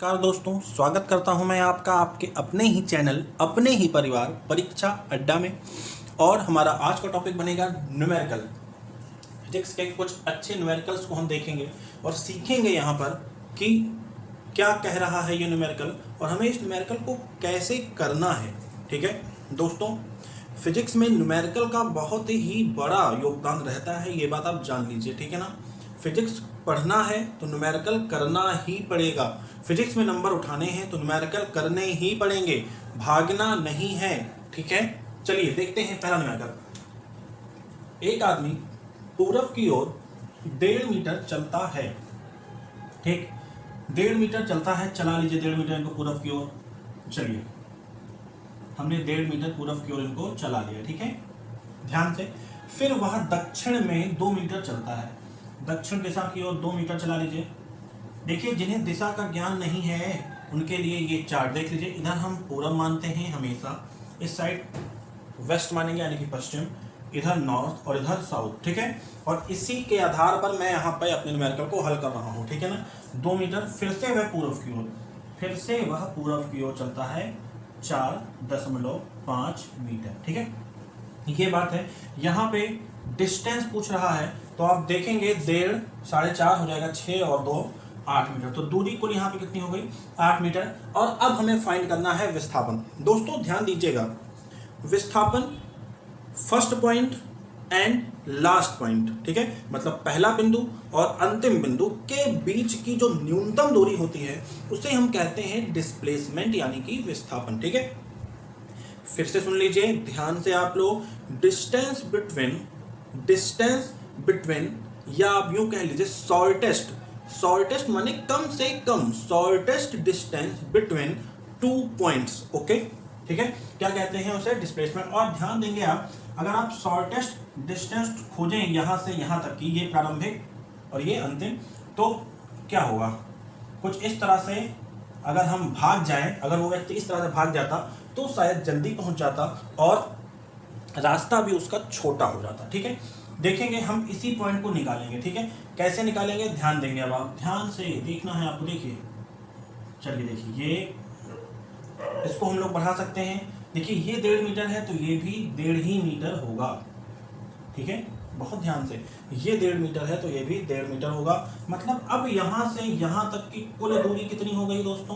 नमस्कार दोस्तों, स्वागत करता हूं मैं आपका आपके अपने ही चैनल अपने ही परिवार परीक्षा अड्डा में। और हमारा आज का टॉपिक बनेगा न्यूमेरिकल। फिजिक्स के कुछ अच्छे न्यूमेरिकल्स को हम देखेंगे और सीखेंगे यहाँ पर कि क्या कह रहा है ये न्यूमेरिकल और हमें इस न्यूमेरिकल को कैसे करना है। ठीक है दोस्तों, फिजिक्स में न्यूमेरिकल का बहुत ही बड़ा योगदान रहता है, ये बात आप जान लीजिए। ठीक है ना, फिजिक्स पढ़ना है तो न्यूमेरिकल करना ही पड़ेगा। फिजिक्स में नंबर उठाने हैं तो न्यूमेरिकल करने ही पड़ेंगे, भागना नहीं है। ठीक है, चलिए देखते हैं पहला न्यूमेरिकल। एक आदमी पूरब की ओर 1.5 मीटर चलता है। ठीक, 1.5 मीटर चलता है, चला लीजिए 1.5 मीटर इनको पूरब की ओर। चलिए, हमने 1.5 मीटर पूरब की ओर इनको चला लिया। ठीक है, ध्यान से। फिर वह दक्षिण में 2 मीटर चलता है, दक्षिण दिशा की ओर 2 मीटर चला लीजिए। देखिए, जिन्हें दिशा का ज्ञान नहीं है उनके लिए ये चार्ट देख लीजिए। इधर हम पूरब मानते हैं हमेशा, इस साइड वेस्ट मानेंगे यानी कि पश्चिम, इधर नॉर्थ और इधर साउथ। ठीक है, और इसी के आधार पर मैं यहाँ पे अपने न्यूमेरिकल को हल कर रहा हूँ। ठीक है ना, 2 मीटर, फिर से वह पूरब की ओर, फिर से वह पूरब की ओर चलता है 4.5 मीटर। ठीक है, ये बात है। यहाँ पे डिस्टेंस पूछ रहा है तो आप देखेंगे 1.5, 4.5 हो जाएगा, 6 और 2 8 मीटर। तो दूरी कुल यहाँ पे कितनी हो गई? 8 मीटर। और अब हमें फाइंड करना है विस्थापन। दोस्तों ध्यान दीजिएगा, विस्थापन first point and last point, ठीक है, मतलब पहला बिंदु और अंतिम बिंदु के बीच की जो न्यूनतम दूरी होती है उसे हम कहते हैं डिस्प्लेसमेंट यानी कि विस्थापन। ठीक है, फिर से सुन लीजिए ध्यान से आप लोग। डिस्टेंस बिटवीन या आप यूं कह लीजिए शॉर्टेस्ट माने कम से कम, shortest distance between 2 points. Okay, ठीक है, क्या कहते हैं उसे? डिस्प्लेसमेंट। और ध्यान देंगे आप, अगर आप शॉर्टेस्ट डिस्टेंस खोजें यहां से यहां तक की, ये प्रारंभिक और ये अंतिम, तो क्या होगा? कुछ इस तरह से अगर हम भाग जाएं, अगर वो व्यक्ति इस तरह से भाग जाता तो शायद जल्दी पहुंच जाता और रास्ता भी उसका छोटा हो जाता। ठीक है, देखेंगे हम इसी पॉइंट को निकालेंगे। ठीक है, कैसे निकालेंगे ध्यान देंगे। अब आप ध्यान से देखना है आपको। देखिए, चलिए देखिए, ये इसको हम लोग बढ़ा सकते हैं। देखिए, ये 1.5 मीटर है तो ये भी 1.5 ही मीटर होगा। ठीक है, बहुत ध्यान से, ये 1.5 मीटर है तो ये भी 1.5 मीटर होगा। मतलब अब यहां से यहां तक की कुल दूरी कितनी हो गई दोस्तों?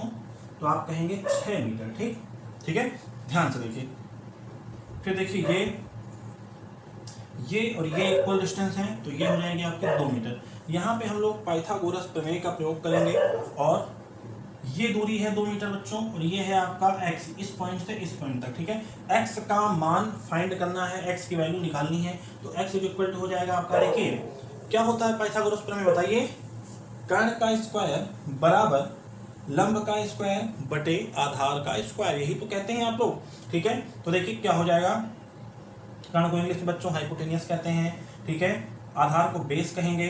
तो आप कहेंगे 6 मीटर। ठीक है, ध्यान से देखिए। फिर देखिए, ये और ये इक्वल डिस्टेंस है तो ये हो जाएंगे आपके 2 मीटर। यहाँ पे हम लोग पाइथागोरस प्रमेय का प्रयोग करेंगे और ये दूरी है 2 मीटर बच्चों, और ये है आपका x, इस पॉइंट से इस पॉइंट तक। ठीक है, x का मान फाइंड करना है, x की वैल्यू निकालनी है, तो x इक्वल टू हो जाएगा आपका, देखिए क्या होता है पाइथागोरस प्रमेय बताइए? कर्ण का स्क्वायर बराबर लंब का स्क्वायर बटे आधार का स्क्वायर, यही तो कहते हैं आप लोग। ठीक है, तो देखिए क्या हो जाएगा, कर्ण को इंग्लिश में बच्चों हाइपोटेनियस कहते हैं। ठीक है, आधार को बेस कहेंगे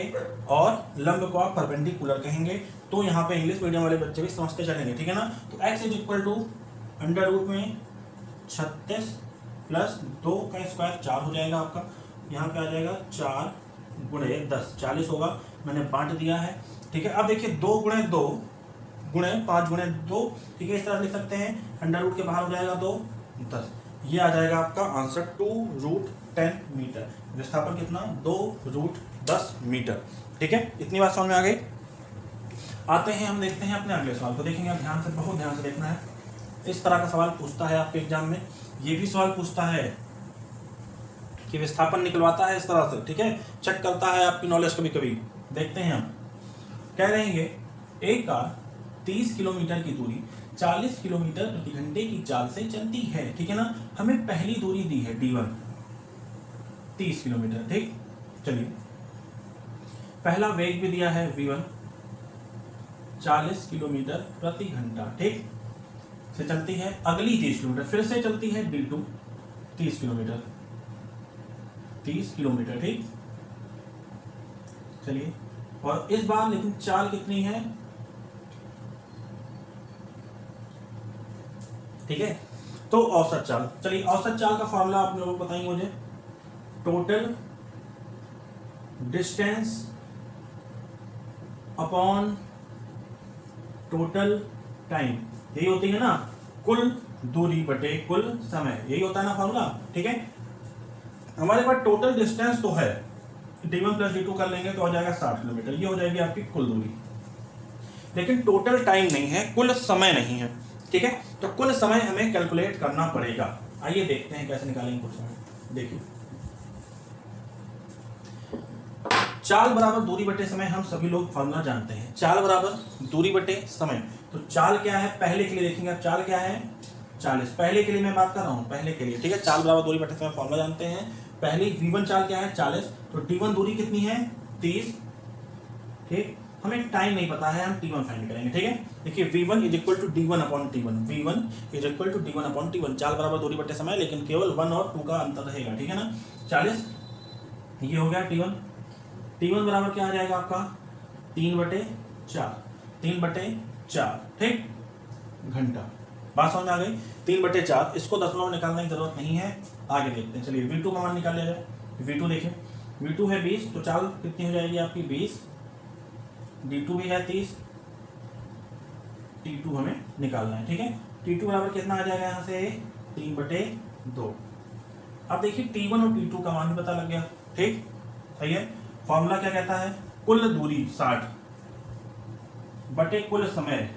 और लंब को आप परपेंडिकुलर कहेंगे। तो यहाँ पे इंग्लिश मीडियम वाले बच्चे भी समझते चलेंगे। ठीक है ना, तो x is equal to under root में 36 प्लस 2 का स्क्वायर 4 हो जाएगा आपका। यहाँ पे आ जाएगा 4 गुणे 10 40 होगा, मैंने बांट दिया है। ठीक है, अब देखिए 2 गुणे 2 गुणे 5 गुणे 2, ठीक है, इस तरह लिख सकते हैं। अंडर रूट के बाहर हो जाएगा 2 10, ये आ जाएगा आपका आंसर 2√10 मीटर। विस्थापन कितना? 2√10 मीटर। ठीक है, इतनी बात समझ में आ गई। आते हैं, हम देखते हैं अपने अगले सवाल को। देखेंगे आप ध्यान से, बहुत ध्यान से देखना है। इस तरह का सवाल पूछता है आपके एग्जाम में। ये भी सवाल पूछता है कि विस्थापन निकलवाता है इस तरह से। ठीक है, चेक करता है आपकी नॉलेज कभी कभी। देखते हैं हम, कह रहे हैं एक कार 30 किलोमीटर की दूरी 40 किलोमीटर प्रति घंटे की चाल से चलती है। ठीक है ना, हमें पहली दूरी दी है D1 30 किलोमीटर। ठीक, चलिए, पहला वेग भी दिया है V1 40 किलोमीटर प्रति घंटा। ठीक, से चलती है। अगली 30 किलोमीटर, फिर से चलती है D2 30 किलोमीटर। ठीक, चलिए, और इस बार लेकिन चाल कितनी है? ठीक है, तो औसत चाल। चलिए, औसत चाल का फॉर्मूला आप लोग बताएंगे मुझे। Total distance upon total time, यही होती है ना कुल दूरी बटे कुल समय, यही होता है ना फॉर्मूला। ठीक है, हमारे पास टोटल डिस्टेंस तो है, d1 प्लस d2 कर लेंगे तो हो जाएगा 60 किलोमीटर, ये हो जाएगी आपकी कुल दूरी, लेकिन टोटल टाइम नहीं है, कुल समय नहीं है। ठीक है, तो कुल समय हमें कैलकुलेट करना पड़ेगा। आइए देखते हैं कैसे निकालेंगे कुल समय। देखिए, चाल बराबर दूरी बटे समय, हम सभी लोग फॉर्मूला जानते हैं, चाल बराबर दूरी बटे समय। तो चाल क्या है, पहले के लिए देखेंगे आप, चाल क्या है 40, पहले के लिए मैं बात कर रहा हूं, पहले के लिए। ठीक है, चाल बराबर दूरी बटे समय फॉर्मूला जानते हैं। पहली v1 चाल क्या है 40, तो t1 दूरी कितनी है 30। ठीक, हमें टाइम नहीं पता है, हम t1 फाइंड करेंगे। ठीक है, देखिए v1 is equal to d1 upon t1, v1 is equal to d1 upon t1, चाल बराबर दूरी बटे समय, लेकिन केवल 1 और 2 का अंतर रहेगा। ठीक है ना, 40 ये हो गया t1, t1 बराबर क्या आ जाएगा आपका 3/4, 3/4। ठीक, घंटा, बात समझ आ गई। 3/4, इसको दशमलव निकालने की जरूरत नहीं है, आगे देखते हैं। चलिए v2 का मान निकाल लिया जाए। v2 देखिए, v2 है 20, तो चाल कितनी हो जाएगी आपकी 20, d2 भी है 30, t2 हमें निकालना है। ठीक है, t2 बराबर कितना आ जाएगा यहाँ से 3/2। अब देखिए t1 और t2 का मान भी पता लग गया। ठीक, सही है। फॉर्मूला क्या कहता है, कुल दूरी 60 बटे कुल समय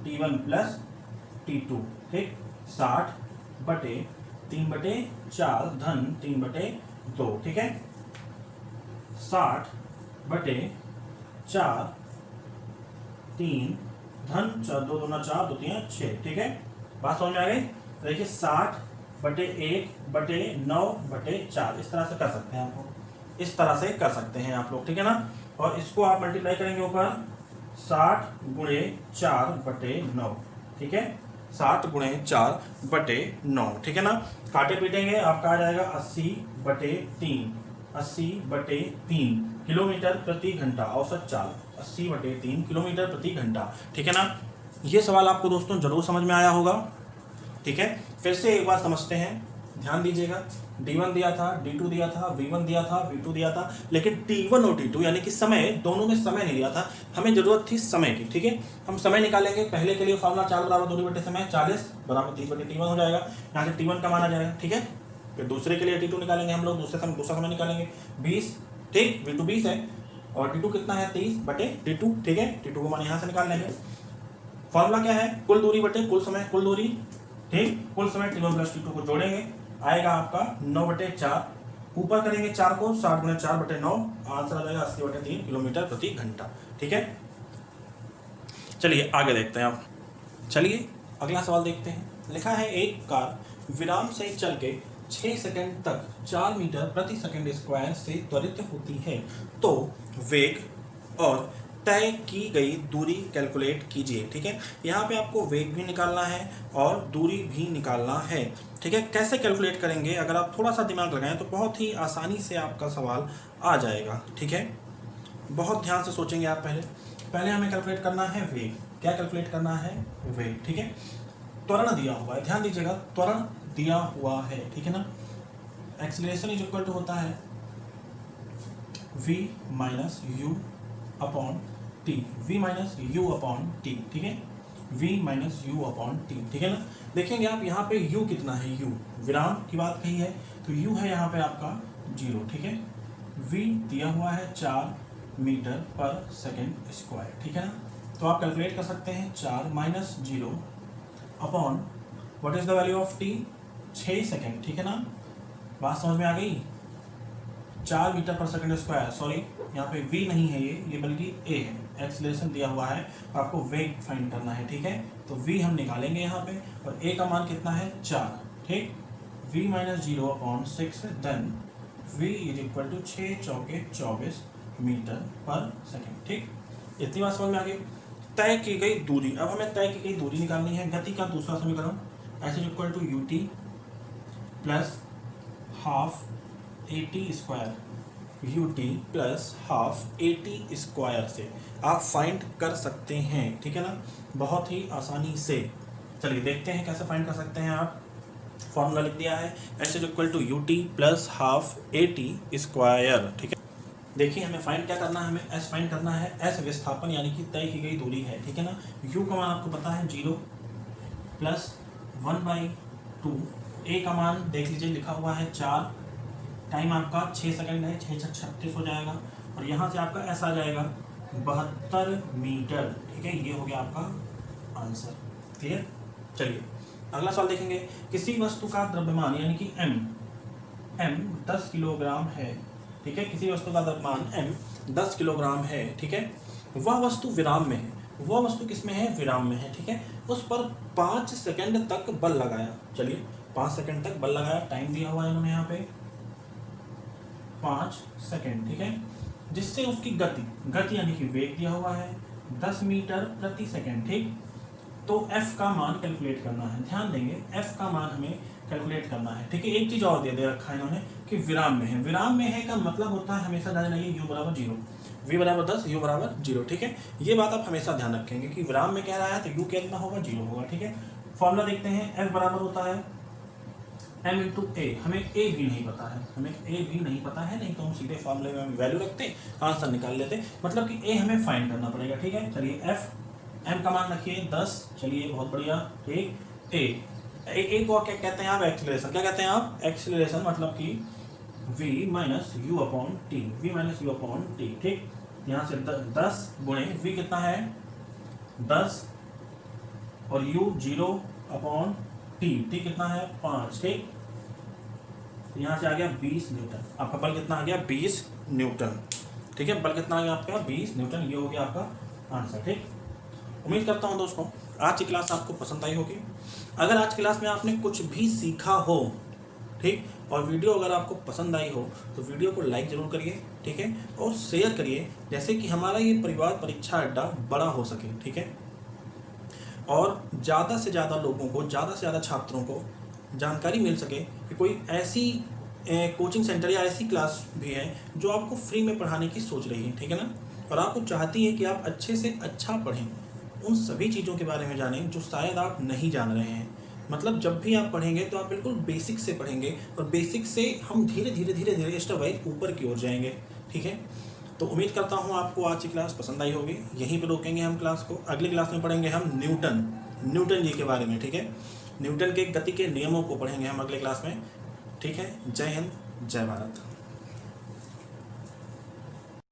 t1 प्लस t2। ठीक, 60 बटे 3/4 धन 3/2। ठीक है, 60 बटे 4 3 धन 4 2 दूना 4 2 3 6। ठीक है, बात समझ में आ गई। देखिए 60 बटे 1 बटे 9 बटे 4, इस तरह से कर सकते हैं आपको, इस तरह से कर सकते हैं आप लोग। ठीक है ना, और इसको आप मल्टीप्लाई करेंगे ऊपर 60 गुणे 4 बटे 9। ठीक है, 60 गुणे 4 बटे 9। ठीक है ना, काटे पीटेंगे आपका आ जाएगा 80/3, 80/3 किलोमीटर प्रति घंटा औसत चाल, 80/3 किलोमीटर प्रति घंटा। ठीक है ना, ये सवाल आपको दोस्तों जरूर समझ में आया होगा। ठीक है, फिर से एक बार समझते हैं, ध्यान दीजिएगा। d1 दिया था, d2 दिया था, v1 दिया था, v2 दिया था, लेकिन t1 और t2 यानी कि समय, दोनों में समय नहीं दिया था, हमें जरूरत थी समय की। ठीक है, हम समय निकालेंगे। पहले के लिए फॉर्मूला चाल बराबर दूरी बटे समय, 40 बराबर 30/t1 हो जाएगा, यहाँ से t1 का मान आ जाएगा। ठीक है, फिर दूसरे के लिए t2 निकालेंगे हम लोग, दूसरा समय निकालेंगे 20। ठीक, v2 20 है और t2 कितना है 30/t2। ठीक है, t2 का मान यहाँ से निकाल लेंगे। फॉर्मूला क्या है, कुल दूरी बटे कुल समय, कुल दूरी। ठीक, कुल समय t1 प्लस t2 को जोड़ेंगे, आएगा आपका 9/4, ऊपर करेंगे 4 को, 60 गुणे 4/9, आंसर आ जाएगा 80/3 किलोमीटर प्रति घंटा। ठीक है, चलिए आगे देखते हैं आप। चलिए अगला सवाल देखते हैं। लिखा है एक कार विराम से चल के 6 सेकंड तक 4 मीटर प्रति सेकंड स्क्वायर से त्वरित होती है, तो वेग और तय की गई दूरी कैलकुलेट कीजिए। ठीक है, यहाँ पे आपको वेग भी निकालना है और दूरी भी निकालना है। ठीक है, कैसे कैलकुलेट करेंगे, अगर आप थोड़ा सा दिमाग लगाएं तो बहुत ही आसानी से आपका सवाल आ जाएगा। ठीक है, बहुत ध्यान से सोचेंगे आप। पहले हमें कैलकुलेट करना है वेग। क्या कैलकुलेट करना है, वेग। ठीक है, त्वरण दिया हुआ है, ध्यान दीजिएगा, त्वरण दिया हुआ है। ठीक है ना, एक्सीलरेशन इज इक्वल टू होता है v minus you upon T, v minus you upon T. ठीक है, v minus you upon T. ठीक है ना, देखेंगे आप यहाँ पे u कितना है, u विराम की बात कही है, तो u है यहाँ पे आपका 0। ठीक है, v दिया हुआ है 4 मीटर पर सेकेंड स्क्वायर। ठीक है ना, तो आप कैलकुलेट कर सकते हैं 4 minus 0 upon what is the value of t, 6 second. ठीक है ना, बात समझ में आ गई। 4 मीटर पर सेकंड स्क्वायर, सॉरी यहाँ पे v नहीं है ये बल्कि a है, एक्सीलरेशन दिया हुआ है, आपको वेग फाइंड करना है। ठीक है, तो v हम निकालेंगे यहाँ पे, और a का मान कितना है 4। ठीक, v minus 0 upon 6, then v is equal to 6 चौके 24 मीटर पर सेकेंड। ठीक, इतनी बात समझ में आ गई। तय की गई दूरी, अब हमें तय की गई दूरी निकालनी है। गति का दूसरा समीकरण s is equal to ut plus half AT square, ut plus half AT square से आप फाइंड कर सकते हैं। ठीक है ना, बहुत ही आसानी से। चलिए देखते हैं कैसे फाइंड कर सकते हैं आप। फॉर्मूला लिख दिया है, s is equal to ut plus half AT square. ठीक है, देखिए हमें फाइंड क्या करना है, हमें एस फाइंड करना है। एस विस्थापन यानी कि तय की गई दूरी है, ठीक है ना। यू का मान आपको पता है 0 प्लस 1/2। ए का मान देख लीजिए लिखा हुआ है 4, टाइम आपका 6 सेकंड है, 6 6 36 हो जाएगा, और यहाँ से आपका एस आ जाएगा 72 मीटर, ठीक है। ये हो गया आपका आंसर। क्लियर। चलिए अगला सवाल देखेंगे। किसी वस्तु का द्रव्यमान यानी कि एम 10 किलोग्राम है, ठीक है। किसी वस्तु का द्रव्यमान m 10 किलोग्राम है, ठीक है। वह वस्तु विराम में है, वह वस्तु किसमें है, विराम में है, ठीक है। उस पर 5 सेकंड तक बल लगाया। चलिए 5 सेकंड तक बल लगाया, टाइम दिया हुआ है इन्होंने यहाँ पे 5 सेकंड, ठीक है। जिससे उसकी गति यानी कि वेग दिया हुआ है 10 मीटर प्रति सेकंड, ठीक। तो f का मान कैलकुलेट करना है, ध्यान देंगे f का मान हमें कैलकुलेट करना है, ठीक है। एक चीज और दे रखा है इन्होंने कि विराम में है। विराम में है का मतलब होता है हमेशा ध्यान रखिए u बराबर 0, v बराबर 10, u बराबर 0, ठीक है। ये बात आप हमेशा ध्यान रखेंगे कि विराम में कह रहा है तो u कितना होगा, 0 होगा, ठीक है। फॉर्मूला देखते हैं, f बराबर होता है m इंटू ए। हमें a भी नहीं पता है, हमें a भी नहीं पता है, नहीं तो हम सीधे फॉर्मूले में वैल्यू रखते आंसर निकाल लेते, मतलब कि a हमें फाइंड करना पड़ेगा, ठीक है। चलिए f m का मान रखिए 10, चलिए बहुत बढ़िया, ठीक। ए को क्या कहते हैं आप, एक्सीलरेशन। क्या कहते हैं आप, एक्सीलरेशन, मतलब कि v minus you upon T, v minus you upon T, ठीक। यहाँ से 10 गुणे v कितना है 10 और u 0 अपॉन टी कितना है 5, ठीक। यहाँ से आ गया 20 न्यूटन। आपका बल कितना आ गया 20 न्यूटन, ठीक है। बल कितना आ गया आपका 20 न्यूटन। ये हो गया आपका आंसर, ठीक। उम्मीद करता हूँ दोस्तों आज की क्लास आपको पसंद आई होगी। अगर आज क्लास में आपने कुछ भी सीखा हो, ठीक, और वीडियो अगर आपको पसंद आई हो तो वीडियो को लाइक ज़रूर करिए, ठीक है, और शेयर करिए, जैसे कि हमारा ये परिवार परीक्षा अड्डा बड़ा हो सके, ठीक है, और ज़्यादा से ज़्यादा लोगों को, ज़्यादा से ज़्यादा छात्रों को जानकारी मिल सके कि कोई ऐसी कोचिंग सेंटर या ऐसी क्लास भी है जो आपको फ्री में पढ़ाने की सोच रही है, ठीक है ना, और आपको चाहती है कि आप अच्छे से अच्छा पढ़ें, उन सभी चीज़ों के बारे में जानें जो शायद आप नहीं जान रहे हैं। मतलब जब भी आप पढ़ेंगे तो आप बिल्कुल बेसिक से पढ़ेंगे, और बेसिक से हम धीरे धीरे स्टेप वाइज ऊपर की ओर जाएंगे, ठीक है। तो उम्मीद करता हूँ आपको आज की क्लास पसंद आई होगी। यहीं पर रोकेंगे हम क्लास को, अगली क्लास में पढ़ेंगे हम न्यूटन जी के बारे में, ठीक है। न्यूटन के गति के नियमों को पढ़ेंगे हम अगले क्लास में, ठीक है। जय हिंद, जय भारत।